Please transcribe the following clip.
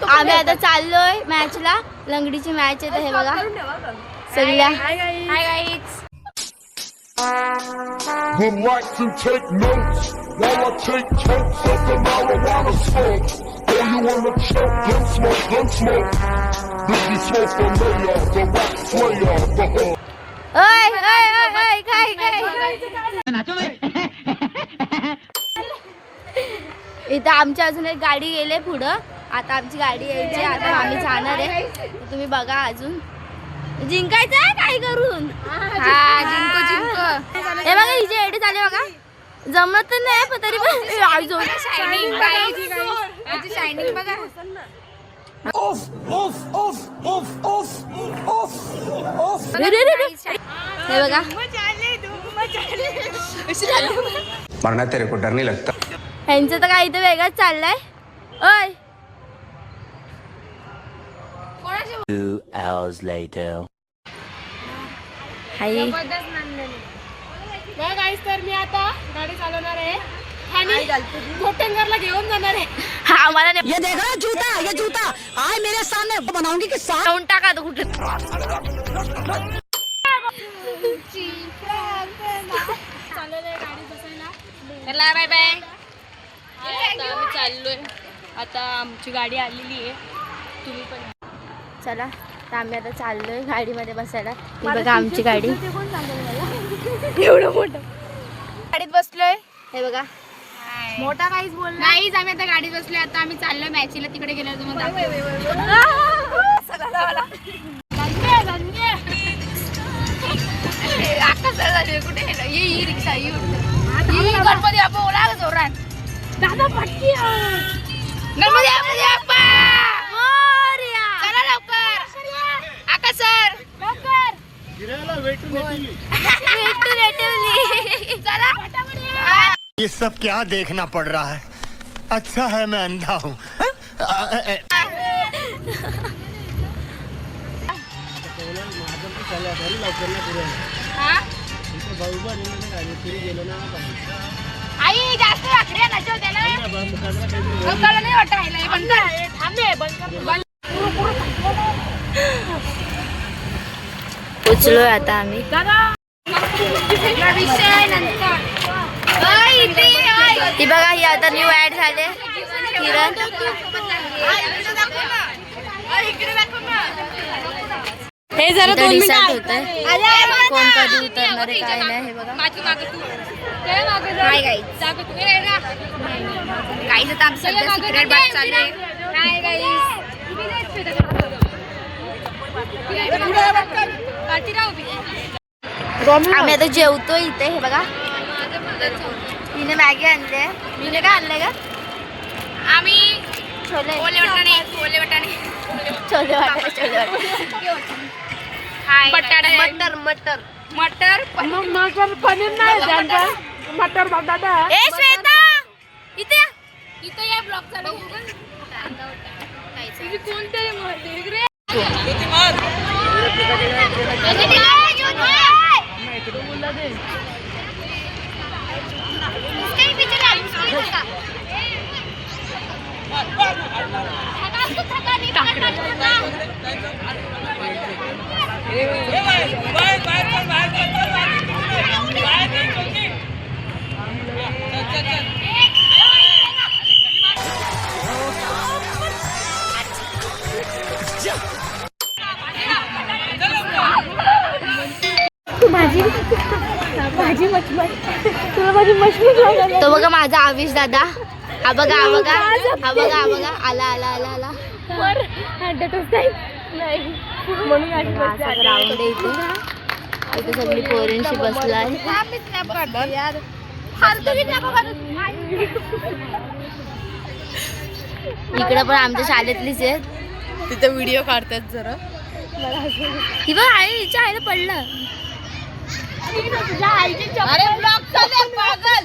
आम्ही आता चाललोय मॅचला. लंगडीची मॅच आहे. हे बघा सगळ्या. Hi guys. Relax and take notes while I take totes of the marijuana smoke. Oh, you wanna choke? Gun smoke, gun smoke. This is smoke for Mayor, the rap slayer, the hood. काय काय इथं आमच्या अजून एक गाडी गेले पुढं. आता आमची गाडी यायची. आता आम्ही जाणार आहे. तुम्ही बघा. अजून जिंकायचं आहे काय करून. हा जिंको जिंको. हे बघा हिचे एडी चालले बघा. जमत तर नाही पण तरी पण शायनिंग बघा. हे बघा मरना तेरे को डर नहीं लगता. ह्यांचं तर काही इथं वेगळंच चाललंय. ओय 2 hours later. हाय तर मी आता गाडी चालवणार आहे आणि कोटंगरला घेऊन जाणार आहे. हा मला नाही. ये देख रहा जूता, ये जूता आए मेरे सामने बनाऊंगी कि साथ जाऊन टाका तो कुठे. चाललोय गाडी बसायला. Bye bye. आता आम्ही चाललोय. आता आमची गाडी आलेली आहे. तुम्ही पण चला तर आम्ही आता चाललोय गाडीमध्ये बसायला. ही बघा आमची गाडी. एवढं मोठं गाडीत बसलोय. हे बघा मोठा काहीच बोल नाहीच. आम्ही आता गाडीत बसलोय. आता आम्ही चाललोय मॅचीला. तिकडे गेल्यावर तुम्हाला कुठे रिक्षा गणपती बाप्पा बोला जोरात. दादा पटकी गणपती बाप्पा मोरया. चला लवकर. आका सर लवकर. चला. ये सब क्या देखना पड़ रहा है. अच्छा है मैं अंधा हूँ. आई जास्त वाकड्या नचवते ना. नाही वाटायला बंद पोचलोय आता आम्ही. ती बघा ही आता न्यू ऍड झाले. किरण हे जरा डिसाईड होत आहे कोण कधी उतरणार आहे काय नाही. हे बघा हाय गाईज. गाईज आता आमचं सध्या सिक्रेट बात चालू आहे. Hi guys. आम्ही आता जेवतो इथे. हे बघा तिने मॅगी आणले. मीने काय आणलंय का. आम्ही छोले वाटाणे. छोले वाटाणे. मटर मटर मटर मटर पनीर नाही मटर बटाटा. ए श्वेता इथे इथे या ब्लॉग चालू कोणतरी तो बघा माझा आविष दादा. हा बघा हा बघा हा बघा हा बघा. आला आला आला आला. ग्राउंड आहे इथे. इथे सगळी पोरींशी बसलाय. इकडे पण आमच्या शाळेतलीच आहेत. तिथे व्हिडिओ काढतात जरा. ही बघ आई हिच्या आईला पडलं. अरे ब्लॉग चालू आहे पागल.